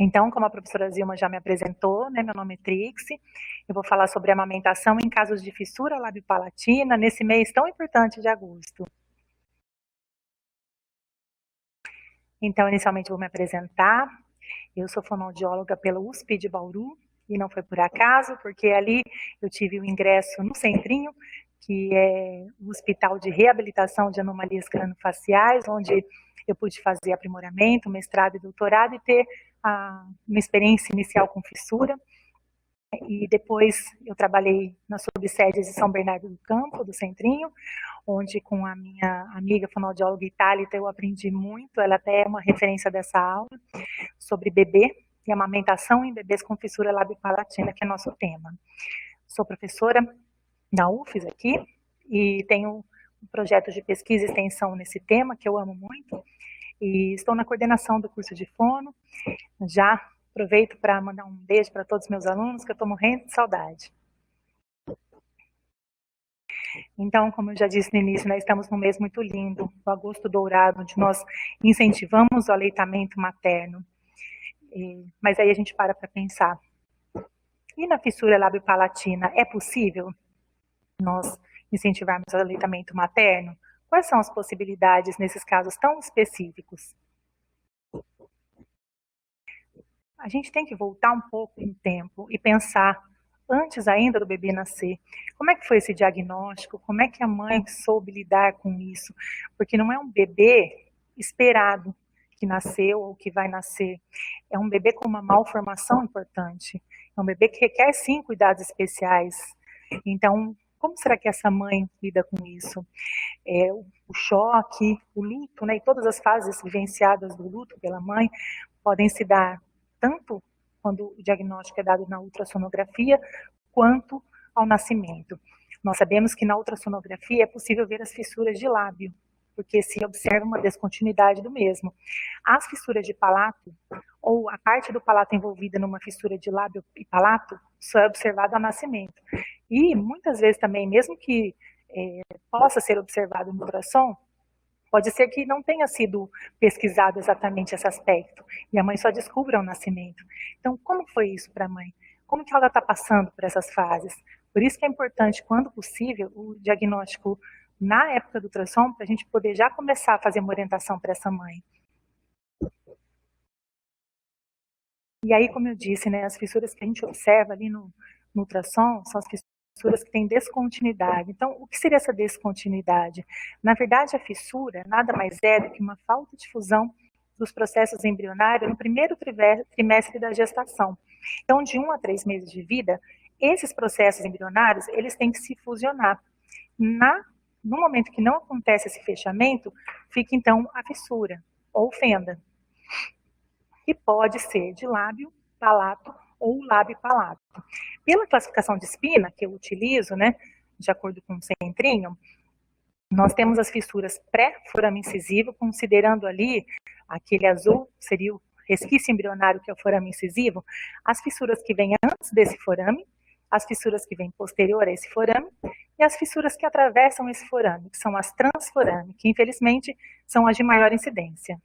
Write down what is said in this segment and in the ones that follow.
Então, como a professora Zilma já me apresentou, né, meu nome é Trixie, eu vou falar sobre amamentação em casos de fissura lábio-palatina, nesse mês tão importante de agosto. Então, inicialmente, vou me apresentar. Eu sou fonoaudióloga pela USP de Bauru, e não foi por acaso, porque ali eu tive o ingresso no Centrinho, que é o Hospital de Reabilitação de Anomalias Crâniofaciais, onde eu pude fazer aprimoramento, mestrado e doutorado, e ter uma experiência inicial com fissura. E depois eu trabalhei nas subsedes de São Bernardo do Campo, do Centrinho, onde com a minha amiga fonoaudióloga Itálita eu aprendi muito, ela até é uma referência dessa aula, sobre bebê e amamentação em bebês com fissura lábio-palatina, que é nosso tema. Sou professora na UFES aqui e tenho um projeto de pesquisa e extensão nesse tema, que eu amo muito, e estou na coordenação do curso de fono. Já aproveito para mandar um beijo para todos os meus alunos, que eu estou morrendo de saudade. Então, como eu já disse no início, nós estamos num mês muito lindo, o agosto dourado, onde nós incentivamos o aleitamento materno. Mas aí a gente para pensar. E na fissura lábio-palatina, é possível nós incentivarmos o aleitamento materno? Quais são as possibilidades nesses casos tão específicos? A gente tem que voltar um pouco no tempo e pensar, antes ainda do bebê nascer, como é que foi esse diagnóstico, como é que a mãe soube lidar com isso? Porque não é um bebê esperado que nasceu ou que vai nascer, é um bebê com uma malformação importante, é um bebê que requer sim cuidados especiais. Então, como será que essa mãe lida com isso? O choque, o luto, né, e todas as fases vivenciadas do luto pela mãe podem se dar tanto quando o diagnóstico é dado na ultrassonografia, quanto ao nascimento. Nós sabemos que na ultrassonografia é possível ver as fissuras de lábio, porque se observa uma descontinuidade do mesmo. As fissuras de palato, ou a parte do palato envolvida numa fissura de lábio e palato, só é observado ao nascimento. E muitas vezes também, mesmo que possa ser observado no ultrassom, pode ser que não tenha sido pesquisado exatamente esse aspecto, e a mãe só descubra ao nascimento. Então, como foi isso para a mãe? Como que ela está passando por essas fases? Por isso que é importante, quando possível, o diagnóstico na época do ultrassom, para a gente poder já começar a fazer uma orientação para essa mãe. E aí, como eu disse, né, as fissuras que a gente observa ali no ultrassom são as fissuras que têm descontinuidade. Então, o que seria essa descontinuidade? Na verdade, a fissura nada mais é do que uma falta de fusão dos processos embrionários no primeiro trimestre da gestação. Então, de 1 a 3 meses de vida, esses processos embrionários, eles têm que se fusionar. No momento que não acontece esse fechamento, fica então a fissura, ou fenda, que pode ser de lábio, palato ou lábio-palato. Pela classificação de Spina, que eu utilizo, né, de acordo com o Centrinho, nós temos as fissuras pré-forame incisivo, considerando ali aquele azul, seria o resquício embrionário, que é o forame incisivo, as fissuras que vêm antes desse forame, as fissuras que vêm posterior a esse forame, e as fissuras que atravessam esse forame, que são as transforame, que infelizmente são as de maior incidência.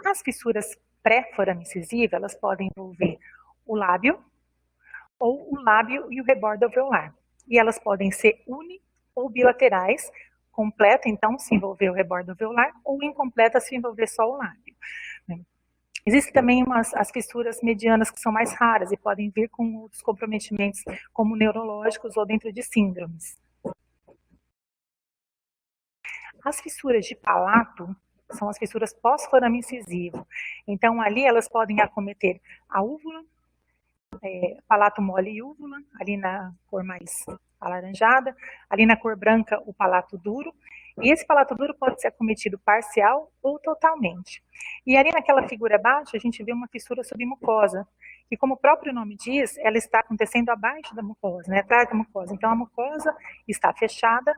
As fissuras pré-forame incisiva, elas podem envolver o lábio, ou o lábio e o rebordo alveolar. E elas podem ser uni ou bilaterais, completa, então, se envolver o rebordo alveolar, ou incompleta, se envolver só o lábio. Existem também as fissuras medianas, que são mais raras e podem vir com outros comprometimentos, como neurológicos ou dentro de síndromes. As fissuras de palato são as fissuras pós-forame incisivo. Então, ali elas podem acometer a úvula, palato mole e úvula, ali na cor mais alaranjada, ali na cor branca o palato duro, e esse palato duro pode ser acometido parcial ou totalmente. E ali naquela figura abaixo a gente vê uma fissura submucosa, que como o próprio nome diz, ela está acontecendo abaixo da mucosa, né, atrás da mucosa. Então a mucosa está fechada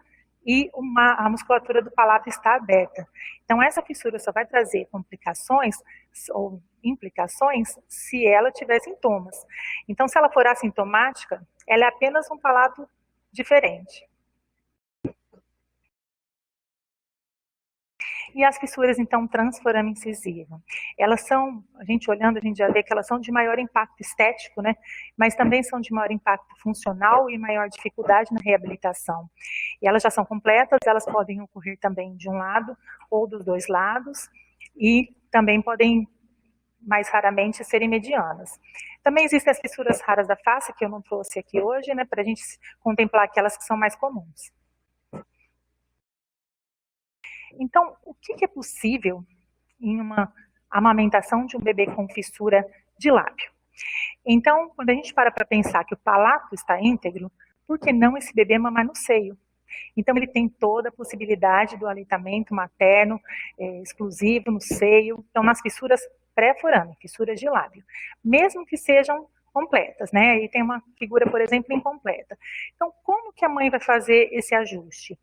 e a musculatura do palato está aberta. Então essa fissura só vai trazer complicações ou implicações se ela tiver sintomas. Então, se ela for assintomática, ela é apenas um palato diferente. E as fissuras, então, transforame incisivo. Elas são, a gente olhando, a gente já vê que elas são de maior impacto estético, né? Mas também são de maior impacto funcional e maior dificuldade na reabilitação. E elas já são completas, elas podem ocorrer também de um lado ou dos dois lados, e também podem, mais raramente, serem medianas. Também existem as fissuras raras da face, que eu não trouxe aqui hoje, né, para a gente contemplar aquelas que são mais comuns. Então, o que é possível em uma amamentação de um bebê com fissura de lábio? Então, quando a gente para pensar que o palato está íntegro, por que não esse bebê mamar no seio? Então, ele tem toda a possibilidade do aleitamento materno exclusivo no seio, então nas fissuras pré-forame, fissuras de lábio, mesmo que sejam completas, né? E tem uma figura, por exemplo, incompleta. Então, como que a mãe vai fazer esse ajuste?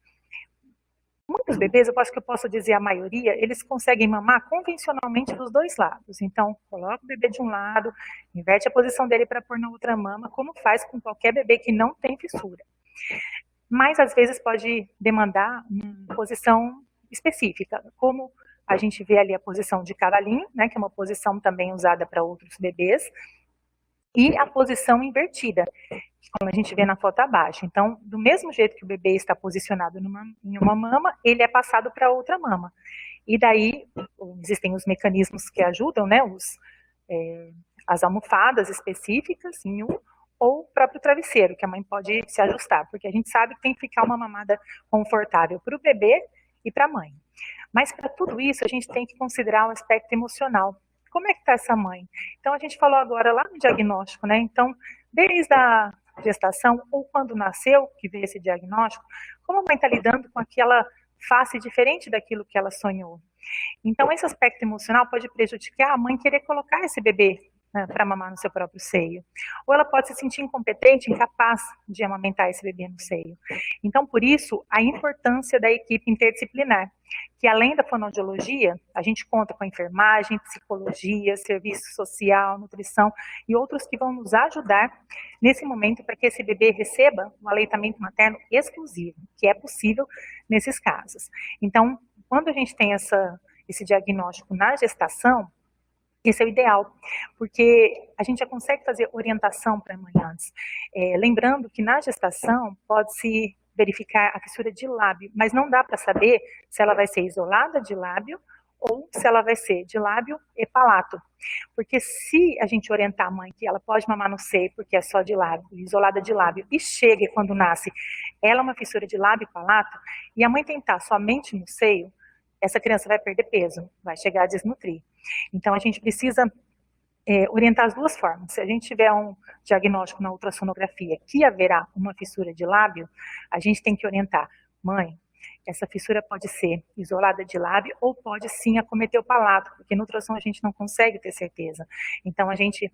Muitos bebês, eu posso dizer a maioria, eles conseguem mamar convencionalmente dos dois lados. Então, coloca o bebê de um lado, inverte a posição dele para pôr na outra mama, como faz com qualquer bebê que não tem fissura. Mas, às vezes, pode demandar uma posição específica, como a gente vê ali a posição de cavalinho, né, que é uma posição também usada para outros bebês, e a posição invertida, como a gente vê na foto abaixo. Então, do mesmo jeito que o bebê está posicionado em uma mama, ele é passado para outra mama. E daí, existem os mecanismos que ajudam, né, as almofadas específicas em um, ou o próprio travesseiro, que a mãe pode se ajustar, porque a gente sabe que tem que ficar uma mamada confortável para o bebê e para a mãe. Mas para tudo isso, a gente tem que considerar o aspecto emocional. Como é que está essa mãe? Então, a gente falou agora lá no diagnóstico, né? Então, desde a gestação, ou quando nasceu, que veio esse diagnóstico, como a mãe está lidando com aquela face diferente daquilo que ela sonhou. Então, esse aspecto emocional pode prejudicar a mãe querer colocar esse bebê, né, para mamar no seu próprio seio. Ou ela pode se sentir incompetente, incapaz de amamentar esse bebê no seio. Então, por isso, a importância da equipe interdisciplinar, que além da fonoaudiologia, a gente conta com a enfermagem, psicologia, serviço social, nutrição e outros que vão nos ajudar nesse momento para que esse bebê receba um aleitamento materno exclusivo, que é possível nesses casos. Então, quando a gente tem esse diagnóstico na gestação, esse é o ideal, porque a gente já consegue fazer orientação para a mãe antes. Lembrando que na gestação pode-se verificar a fissura de lábio, mas não dá para saber se ela vai ser isolada de lábio ou se ela vai ser de lábio e palato. Porque se a gente orientar a mãe que ela pode mamar no seio porque é só de lábio, isolada de lábio, e chega quando nasce, ela é uma fissura de lábio e palato, e a mãe tentar somente no seio, essa criança vai perder peso, vai chegar a desnutrir. Então, a gente precisa orientar as duas formas. Se a gente tiver um diagnóstico na ultrassonografia que haverá uma fissura de lábio, a gente tem que orientar, mãe, essa fissura pode ser isolada de lábio ou pode sim acometer o palato, porque no ultrassom a gente não consegue ter certeza. Então, a gente,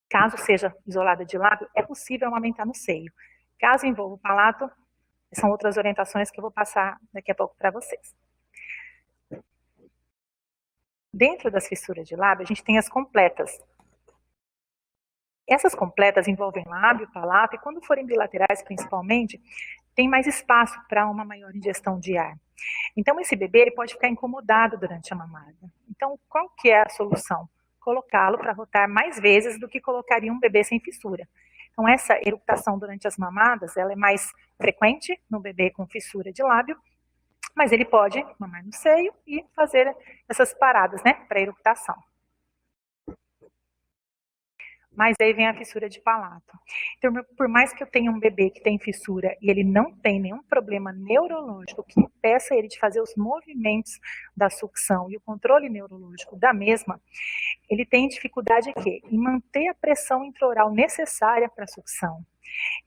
caso seja isolada de lábio, é possível amamentar no seio. Caso envolva o palato, são outras orientações que eu vou passar daqui a pouco para vocês. Dentro das fissuras de lábio, a gente tem as completas. Essas completas envolvem lábio, palato, e quando forem bilaterais, principalmente, tem mais espaço para uma maior ingestão de ar. Então, esse bebê ele pode ficar incomodado durante a mamada. Então, qual que é a solução? Colocá-lo para rotar mais vezes do que colocaria um bebê sem fissura. Então, essa eructação durante as mamadas, ela é mais frequente no bebê com fissura de lábio, mas ele pode mamar no seio e fazer essas paradas, né, para eructação. Mas aí vem a fissura de palato. Então, por mais que eu tenha um bebê que tem fissura e ele não tem nenhum problema neurológico que impeça ele de fazer os movimentos da sucção e o controle neurológico da mesma, ele tem dificuldade aqui em manter a pressão intraoral necessária para a sucção.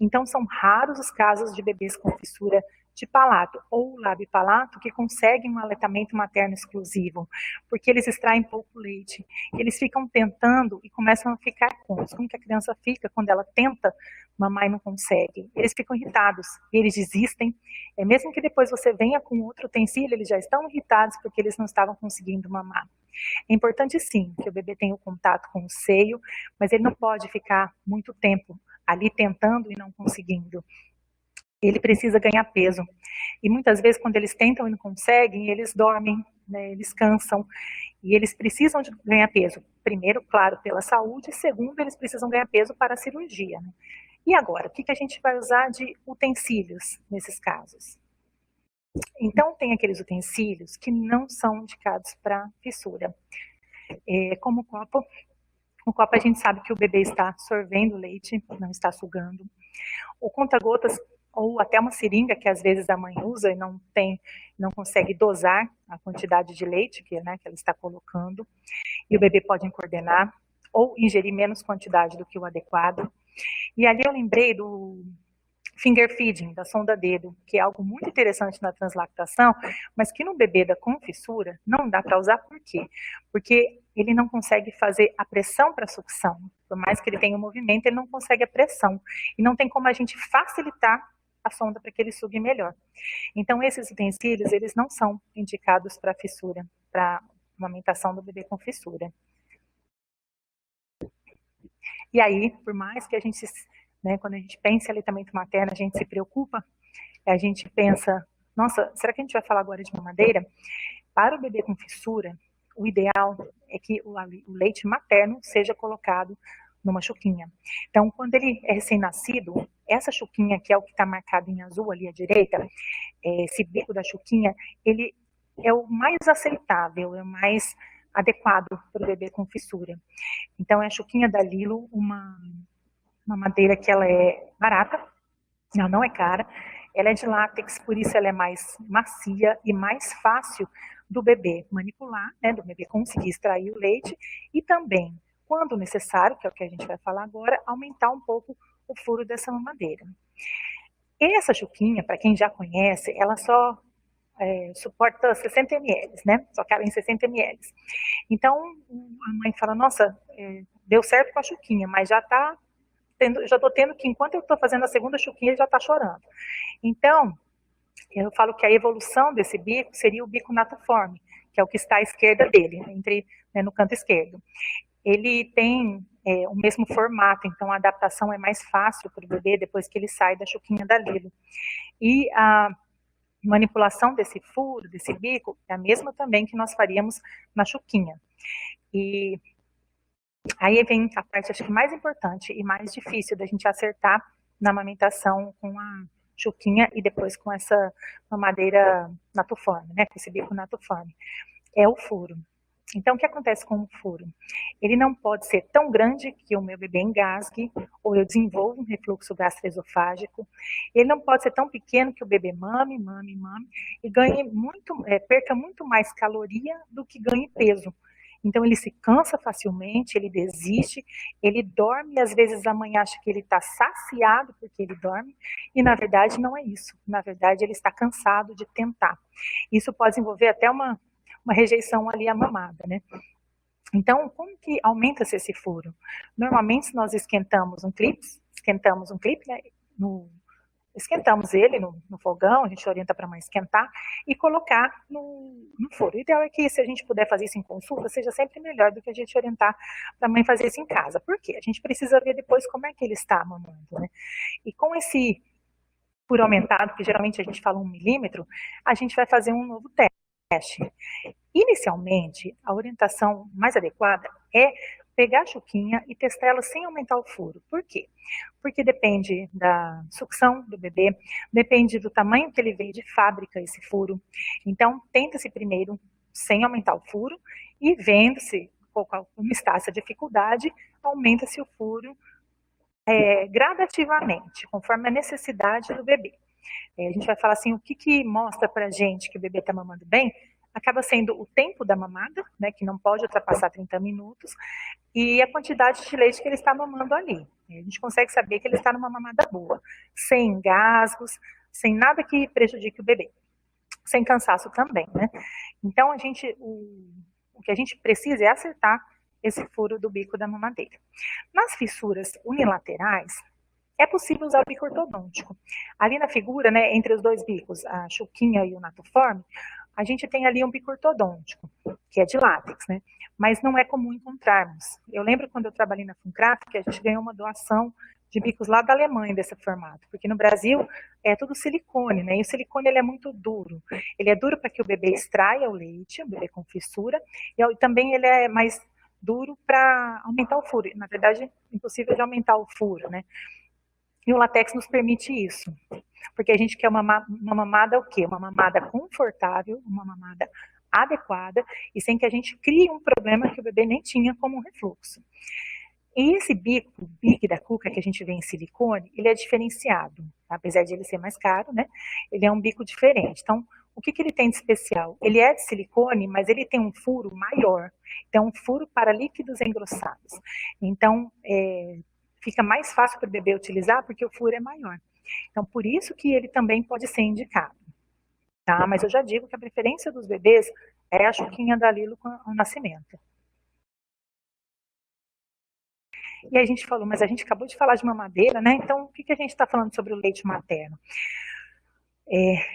Então, são raros os casos de bebês com fissura de palato ou lábio palato que conseguem um aleitamento materno exclusivo, porque eles extraem pouco leite. Eles ficam tentando e começam a ficar cômodos. Como que a criança fica quando ela tenta mamar e não consegue? Eles ficam irritados, eles desistem. Mesmo que depois você venha com outro utensílio, eles já estão irritados porque eles não estavam conseguindo mamar. É importante sim que o bebê tenha o contato com o seio, mas ele não pode ficar muito tempo ali tentando e não conseguindo. ele precisa ganhar peso. E muitas vezes, quando eles tentam e não conseguem, eles dormem, né, eles cansam, e eles precisam de ganhar peso. Primeiro, claro, pela saúde, segundo, eles precisam ganhar peso para a cirurgia, né? E agora, o que a gente vai usar de utensílios nesses casos? Então, tem aqueles utensílios que não são indicados para fissura. Como o copo. No copo a gente sabe que o bebê está sorvendo leite, não está sugando. O conta-gotas, ou até uma seringa que às vezes a mãe usa e não consegue dosar a quantidade de leite que ela está colocando. E o bebê pode coordenar ou ingerir menos quantidade do que o adequado. E ali eu lembrei do finger feeding, da sonda-dedo, que é algo muito interessante na translactação, mas que no bebê com fissura não dá para usar. Por quê? Porque ele não consegue fazer a pressão para a sucção. Por mais que ele tenha o movimento, ele não consegue a pressão. E não tem como a gente facilitar a sonda para que ele sugue melhor. Então, esses utensílios, eles não são indicados para fissura, para amamentação do bebê com fissura. E aí, por mais que a gente, né, quando a gente pensa em aleitamento materno, a gente se preocupa, a gente pensa, nossa, será que a gente vai falar agora de mamadeira? Para o bebê com fissura, o ideal é que o leite materno seja colocado numa chuquinha. Então, quando ele é recém-nascido, essa chuquinha, que é o que está marcado em azul ali à direita, esse bico da chuquinha, ele é o mais aceitável, é o mais adequado para o bebê com fissura. Então, é a chuquinha da Lilo, uma madeira que ela é barata, ela não é cara, ela é de látex, por isso ela é mais macia e mais fácil do bebê manipular, né, do bebê conseguir extrair o leite, e também, quando necessário, que é o que a gente vai falar agora, aumentar um pouco o furo dessa mamadeira. E essa chuquinha, para quem já conhece, ela só suporta 60 ml, né? Só cabe em 60 ml. Então, a mãe fala, nossa, deu certo com a chuquinha, mas já estou tendo que, enquanto eu estou fazendo a segunda chuquinha, ele já está chorando. Então, eu falo que a evolução desse bico seria o bico natoforme, que é o que está à esquerda dele, no canto esquerdo. Ele tem o mesmo formato, então a adaptação é mais fácil para o bebê depois que ele sai da chuquinha da Lilo. E a manipulação desse furo, desse bico, é a mesma também que nós faríamos na chuquinha. E aí vem a parte, acho que mais importante e mais difícil da gente acertar na amamentação com a chuquinha e depois com essa mamadeira natoforme, né, com esse bico natoforme, é o furo. Então, o que acontece com o furo? Ele não pode ser tão grande que o meu bebê engasgue ou eu desenvolva um refluxo gastroesofágico. Ele não pode ser tão pequeno que o bebê mame e perca muito mais caloria do que ganhe peso. Então, ele se cansa facilmente, ele desiste, ele dorme e às vezes a mãe acha que ele está saciado porque ele dorme, e na verdade não é isso. Na verdade, ele está cansado de tentar. Isso pode envolver até uma rejeição ali à mamada, né? Então, como que aumenta-se esse furo? Normalmente, nós esquentamos um clipe, né? Esquentamos ele no fogão, a gente orienta para a mãe esquentar e colocar no furo. O ideal é que, se a gente puder fazer isso em consulta, seja sempre melhor do que a gente orientar para a mãe fazer isso em casa. Por quê? A gente precisa ver depois como é que ele está mamando, né? E com esse furo aumentado, que geralmente a gente fala 1 milímetro, a gente vai fazer um novo teste. Inicialmente, a orientação mais adequada é pegar a chuquinha e testar ela sem aumentar o furo. Por quê? Porque depende da sucção do bebê, depende do tamanho que ele veio de fábrica, esse furo. Então, tenta-se primeiro sem aumentar o furo e vendo-se como está essa dificuldade, aumenta-se o furo gradativamente, conforme a necessidade do bebê. A gente vai falar assim, o que mostra pra gente que o bebê está mamando bem? Acaba sendo o tempo da mamada, né, que não pode ultrapassar 30 minutos, e a quantidade de leite que ele está mamando ali. A gente consegue saber que ele está numa mamada boa, sem engasgos, sem nada que prejudique o bebê, sem cansaço também, né? Então, o que a gente precisa é acertar esse furo do bico da mamadeira. Nas fissuras unilaterais, é possível usar o bico ortodôntico. Ali na figura, né, entre os dois bicos, a chuquinha e o natoforme, a gente tem ali um bico ortodôntico, que é de látex, né? Mas não é comum encontrarmos. Eu lembro quando eu trabalhei na Funcraft, que a gente ganhou uma doação de bicos lá da Alemanha desse formato, porque no Brasil é tudo silicone, né? E o silicone ele é muito duro. Ele é duro para que o bebê extraia o leite, o bebê com fissura, e também ele é mais duro para aumentar o furo. Na verdade, impossível de aumentar o furo, né? E o látex nos permite isso, porque a gente quer uma mamada o quê? Uma mamada confortável, uma mamada adequada e sem que a gente crie um problema que o bebê nem tinha, como um refluxo. E esse bico, o bico da cuca que a gente vê em silicone, ele é diferenciado, tá? Apesar de ele ser mais caro, né? Ele é um bico diferente. Então, o que ele tem de especial? Ele é de silicone, mas ele tem um furo maior. Então, um furo para líquidos engrossados. Então, fica mais fácil para o bebê utilizar porque o furo é maior. Então, por isso que ele também pode ser indicado. Tá? Mas eu já digo que a preferência dos bebês é a chuquinha da Lilo com o nascimento. E a gente falou, mas a gente acabou de falar de mamadeira, né? Então, o que a gente está falando sobre o leite materno?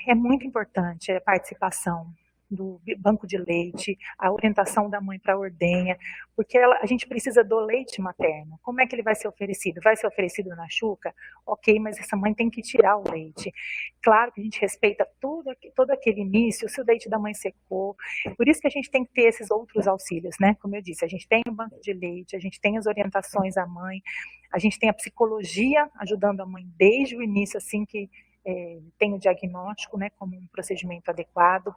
É muito importante a participação do banco de leite, a orientação da mãe para a ordenha, porque a gente precisa do leite materno. Como é que ele vai ser oferecido? Vai ser oferecido na chuca? Ok, mas essa mãe tem que tirar o leite. Claro que a gente respeita todo aquele início, se o leite da mãe secou. Por isso que a gente tem que ter esses outros auxílios, né? Como eu disse, a gente tem o banco de leite, a gente tem as orientações à mãe, a gente tem a psicologia ajudando a mãe desde o início, assim que tem o diagnóstico, né, como um procedimento adequado.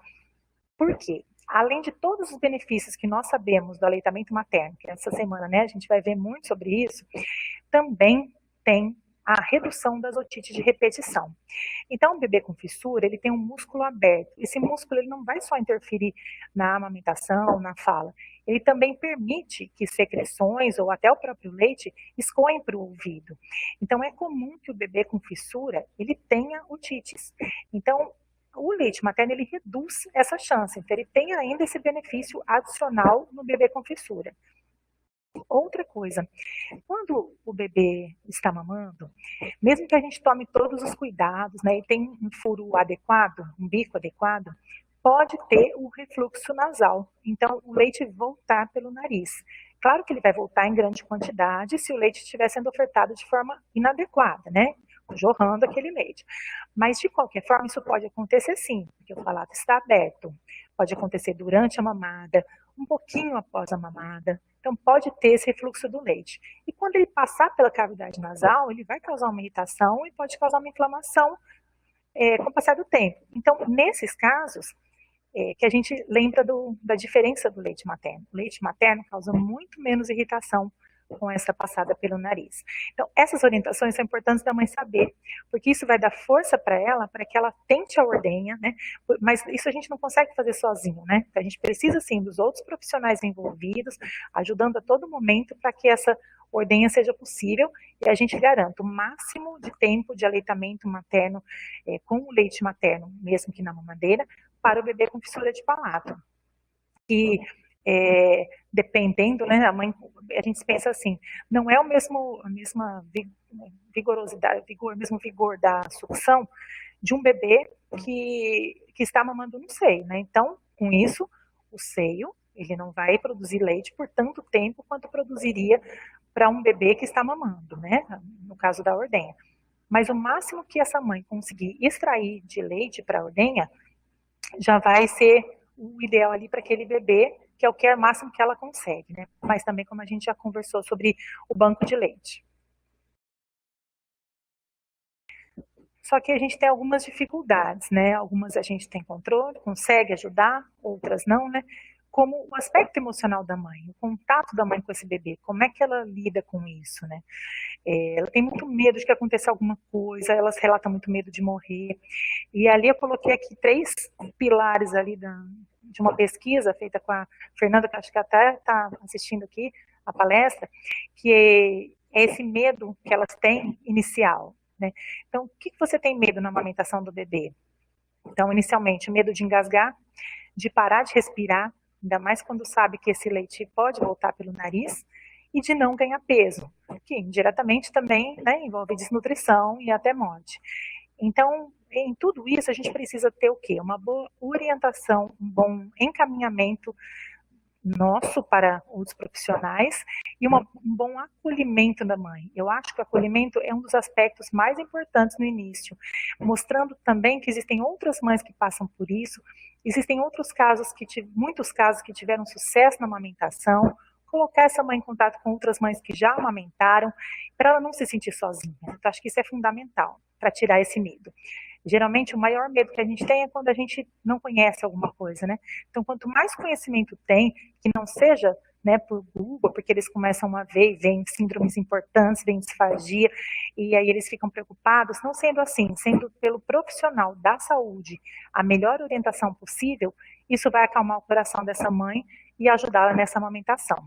Por quê? Além de todos os benefícios que nós sabemos do aleitamento materno, que essa semana, né, a gente vai ver muito sobre isso, também tem a redução das otites de repetição. Então, o bebê com fissura, ele tem um músculo aberto. Esse músculo ele não vai só interferir na amamentação, na fala, ele também permite que secreções ou até o próprio leite escoem para o ouvido. Então, é comum que o bebê com fissura, ele tenha otites. Então, o leite materno, ele reduz essa chance. Então, ele tem ainda esse benefício adicional no bebê com fissura. Outra coisa, quando o bebê está mamando, mesmo que a gente tome todos os cuidados, né, e tem um furo adequado, um bico adequado, pode ter um refluxo nasal. Então, o leite voltar pelo nariz. Claro que ele vai voltar em grande quantidade se o leite estiver sendo ofertado de forma inadequada, né? Jorrando aquele leite. Mas, de qualquer forma, isso pode acontecer sim, porque o palato está aberto. Pode acontecer durante a mamada, um pouquinho após a mamada. Então, pode ter esse refluxo do leite. E quando ele passar pela cavidade nasal, ele vai causar uma irritação e pode causar uma inflamação com o passar do tempo. Então, nesses casos, que a gente lembra da diferença do leite materno. O leite materno causa muito menos irritação com essa passada pelo nariz. Então, essas orientações são importantes da mãe saber, porque isso vai dar força para ela, para que ela tente a ordenha, né? Mas isso a gente não consegue fazer sozinho, né? Então, a gente precisa, sim, dos outros profissionais envolvidos, ajudando a todo momento para que essa ordenha seja possível e a gente garanta o máximo de tempo de aleitamento materno com o leite materno, mesmo que na mamadeira, para o bebê com fissura de palato. E dependendo, né, a gente pensa assim, não é a mesma vigorosidade, o mesmo vigor da sucção de um bebê que está mamando no seio, né? Então, com isso, o seio, ele não vai produzir leite por tanto tempo quanto produziria para um bebê que está mamando, né? No caso da ordenha. Mas o máximo que essa mãe conseguir extrair de leite para a ordenha já vai ser o ideal ali para aquele bebê, que é o que é o máximo que ela consegue, né? Mas também, como a gente já conversou sobre o banco de leite. Só que a gente tem algumas dificuldades, né? Algumas a gente tem controle, consegue ajudar, outras não, né? Como o aspecto emocional da mãe, o contato da mãe com esse bebê, como é que ela lida com isso, né? Ela tem muito medo de que aconteça alguma coisa, ela relata muito medo de morrer. E ali eu coloquei aqui 3 pilares ali de uma pesquisa feita com a Fernanda, que acho que até está assistindo aqui a palestra, que é esse medo que elas têm inicial, né? Então, o que você tem medo na amamentação do bebê? Então, inicialmente, medo de engasgar, de parar de respirar, ainda mais quando sabe que esse leite pode voltar pelo nariz, e de não ganhar peso, que indiretamente também, né, envolve desnutrição e até morte. Então, em tudo isso, a gente precisa ter o quê? Uma boa orientação, um bom encaminhamento nosso para os profissionais e um bom acolhimento da mãe. Eu acho que o acolhimento é um dos aspectos mais importantes no início, mostrando também que existem outras mães que passam por isso, existem outros casos muitos casos que tiveram sucesso na amamentação, colocar essa mãe em contato com outras mães que já amamentaram, para ela não se sentir sozinha. Então, acho que isso é fundamental para tirar esse medo. Geralmente, o maior medo que a gente tem é quando a gente não conhece alguma coisa, né? Então, quanto mais conhecimento tem, que não seja, né, por Google, porque eles começam a ver e veem síndromes importantes, veem disfagia, e aí eles ficam preocupados, não sendo assim, sendo pelo profissional da saúde a melhor orientação possível, isso vai acalmar o coração dessa mãe e ajudá-la nessa amamentação.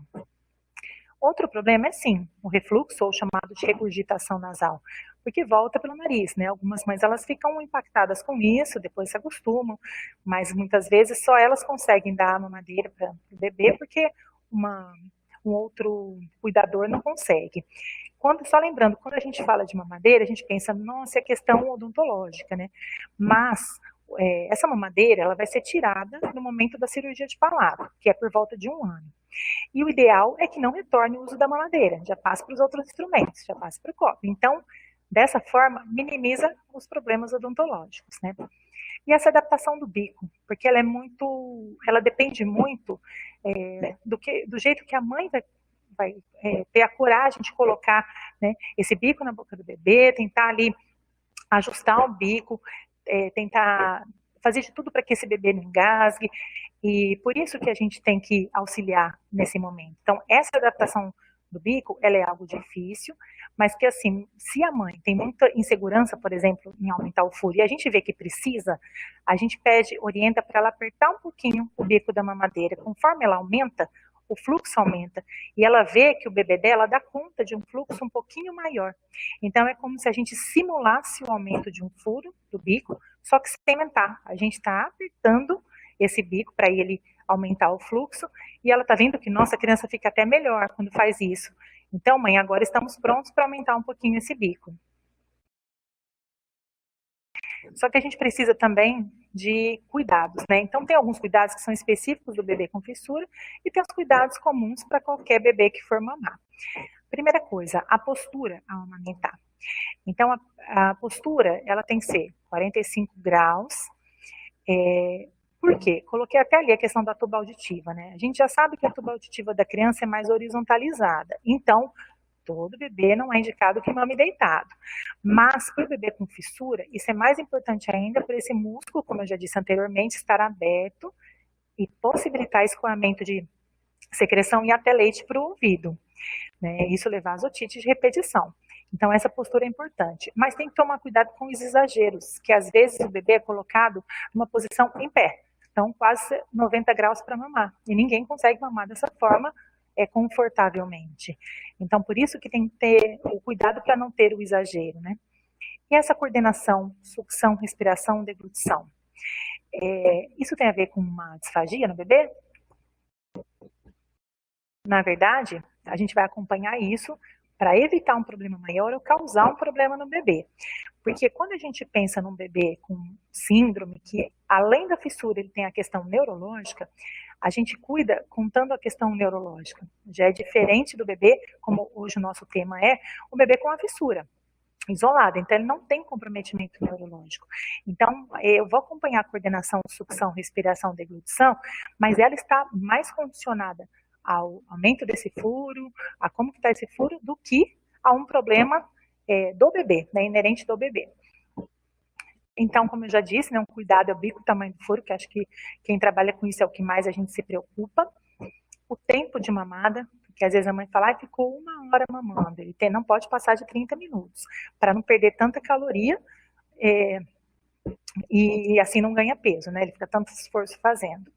Outro problema é, sim, o refluxo, ou chamado de regurgitação nasal, porque volta pelo nariz, né? Algumas mães, elas ficam impactadas com isso, depois se acostumam, mas muitas vezes só elas conseguem dar a mamadeira para o bebê, porque um outro cuidador não consegue. Só lembrando, quando a gente fala de mamadeira, a gente pensa, nossa, é questão odontológica, né? Mas essa mamadeira, ela vai ser tirada no momento da cirurgia de palato, que é por volta de 1 ano. E o ideal é que não retorne o uso da mamadeira, já passe para os outros instrumentos, já passe para o copo. Então, dessa forma, minimiza os problemas odontológicos, né? E essa adaptação do bico, porque ela depende muito do jeito que a mãe vai ter a coragem de colocar, né, esse bico na boca do bebê, tentar ali ajustar o bico, tentar fazer de tudo para que esse bebê não engasgue, e por isso que a gente tem que auxiliar nesse momento. Então, essa adaptação do bico, ela é algo difícil, mas que assim, se a mãe tem muita insegurança, por exemplo, em aumentar o furo, e a gente vê que precisa, a gente orienta para ela apertar um pouquinho o bico da mamadeira. Conforme ela aumenta, o fluxo aumenta, e ela vê que o bebê dela dá conta de um fluxo um pouquinho maior. Então, é como se a gente simulasse o aumento de um furo do bico, só que sem aumentar. A gente está apertando esse bico para ele aumentar o fluxo, e ela está vendo que, nossa, a criança fica até melhor quando faz isso. Então, mãe, agora estamos prontos para aumentar um pouquinho esse bico. Só que a gente precisa também de cuidados, né? Então, tem alguns cuidados que são específicos do bebê com fissura e tem os cuidados comuns para qualquer bebê que for mamar. Primeira coisa, a postura ao amamentar. Então, a postura, ela tem que ser 45 graus. Por quê? Coloquei até ali a questão da tuba auditiva, né? A gente já sabe que a tuba auditiva da criança é mais horizontalizada. Então, todo bebê não é indicado que mame deitado. Mas, para o bebê com fissura, isso é mais importante ainda por esse músculo, como eu já disse anteriormente, estar aberto e possibilitar escoamento de secreção e até leite para o ouvido. Né? Isso levar a otite de repetição. Então, essa postura é importante. Mas tem que tomar cuidado com os exageros, que às vezes o bebê é colocado numa posição em pé. Então, quase 90 graus para mamar. E ninguém consegue mamar dessa forma confortavelmente. Então, por isso que tem que ter o cuidado para não ter o exagero, né? E essa coordenação, sucção, respiração, deglutição. Isso tem a ver com uma disfagia no bebê? Na verdade, a gente vai acompanhar isso para evitar um problema maior ou causar um problema no bebê. Porque quando a gente pensa num bebê com síndrome, que além da fissura ele tem a questão neurológica, a gente cuida contando a questão neurológica. Já é diferente do bebê, como hoje o nosso tema o bebê com a fissura isolada, então ele não tem comprometimento neurológico. Então, eu vou acompanhar a coordenação, sucção, respiração, deglutição, mas ela está mais condicionada ao aumento desse furo, a como que está esse furo, do que a um problema do bebê, né, inerente do bebê. Então, como eu já disse, né, um cuidado é o bico, o tamanho do furo, que acho que quem trabalha com isso é o que mais a gente se preocupa. O tempo de mamada, porque às vezes a mãe fala, ficou 1 hora mamando, ele não pode passar de 30 minutos, para não perder tanta caloria e assim não ganha peso, né? Ele fica tanto esforço fazendo.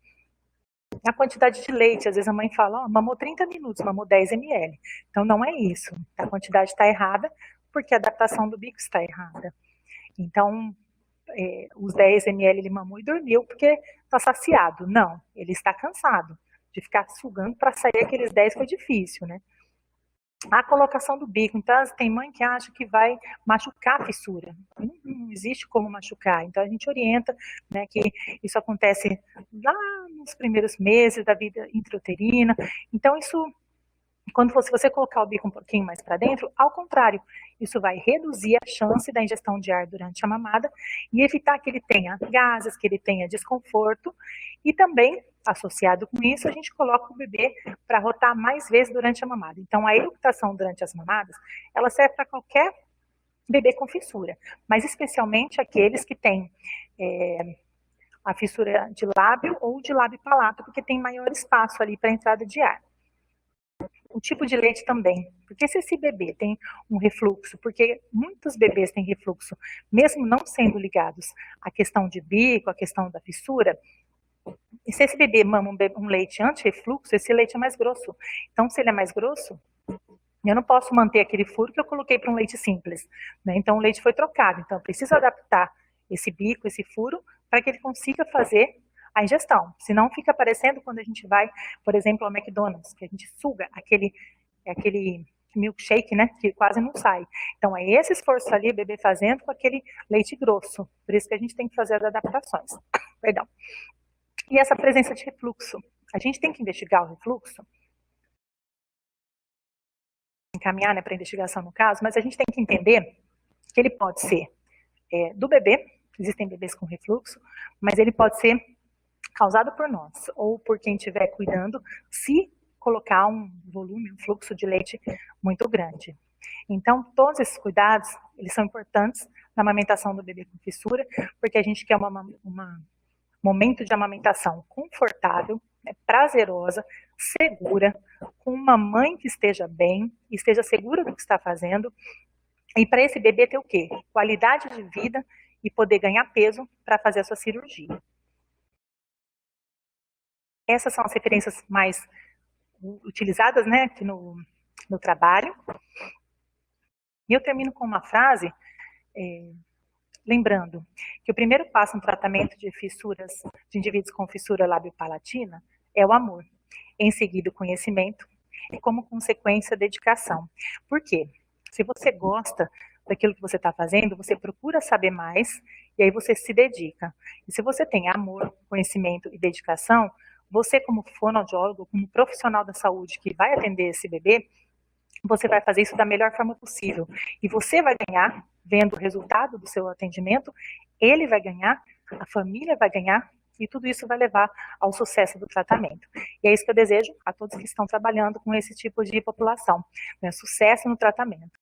A quantidade de leite, às vezes a mãe fala, mamou 30 minutos, mamou 10 ml. Então não é isso, a quantidade está errada, porque a adaptação do bico está errada. Então, os 10 ml ele mamou e dormiu porque está saciado. Não, ele está cansado. De ficar sugando para sair aqueles 10 foi difícil, né? A colocação do bico. Então, tem mãe que acha que vai machucar a fissura. Não existe como machucar. Então, a gente orienta, né, que isso acontece lá nos primeiros meses da vida intrauterina. Então, isso, quando você colocar o bico um pouquinho mais para dentro, ao contrário, isso vai reduzir a chance da ingestão de ar durante a mamada e evitar que ele tenha gases, que ele tenha desconforto. E também, associado com isso, a gente coloca o bebê para rotar mais vezes durante a mamada. Então, a eructação durante as mamadas, ela serve para qualquer bebê com fissura, mas especialmente aqueles que têm a fissura de lábio ou de lábio palato, porque tem maior espaço ali para entrada de ar. O tipo de leite também, porque se esse bebê tem um refluxo, porque muitos bebês têm refluxo, mesmo não sendo ligados à questão de bico, à questão da fissura, e se esse bebê mama um leite anti-refluxo, esse leite é mais grosso. Então, se ele é mais grosso, eu não posso manter aquele furo que eu coloquei para um leite simples, né? Então, o leite foi trocado. Então, eu preciso adaptar esse bico, esse furo, para que ele consiga fazer a ingestão. Senão, fica parecendo quando a gente vai, por exemplo, ao McDonald's, que a gente suga aquele milkshake, né, que quase não sai. Então, é esse esforço ali, o bebê fazendo com aquele leite grosso. Por isso que a gente tem que fazer as adaptações. Perdão. E essa presença de refluxo. A gente tem que investigar o refluxo, encaminhar, né, para investigação no caso, mas a gente tem que entender que ele pode ser do bebê, existem bebês com refluxo, mas ele pode ser causado por nós, ou por quem estiver cuidando, se colocar um volume, um fluxo de leite muito grande. Então, todos esses cuidados, eles são importantes na amamentação do bebê com fissura, porque a gente quer uma momento de amamentação confortável, né, prazerosa, segura, com uma mãe que esteja bem, esteja segura do que está fazendo, e para esse bebê ter o quê? Qualidade de vida e poder ganhar peso para fazer a sua cirurgia. Essas são as referências mais utilizadas, né, aqui no trabalho. E eu termino com uma frase, lembrando que o primeiro passo no tratamento de fissuras, de indivíduos com fissura lábio-palatina, é o amor. Em seguida, o conhecimento e, como consequência, a dedicação. Por quê? Se você gosta daquilo que você está fazendo, você procura saber mais e aí você se dedica. E se você tem amor, conhecimento e dedicação, você, como fonoaudiólogo, como profissional da saúde que vai atender esse bebê, você vai fazer isso da melhor forma possível. E você vai ganhar, vendo o resultado do seu atendimento, ele vai ganhar, a família vai ganhar, e tudo isso vai levar ao sucesso do tratamento. E é isso que eu desejo a todos que estão trabalhando com esse tipo de população, né? Sucesso no tratamento.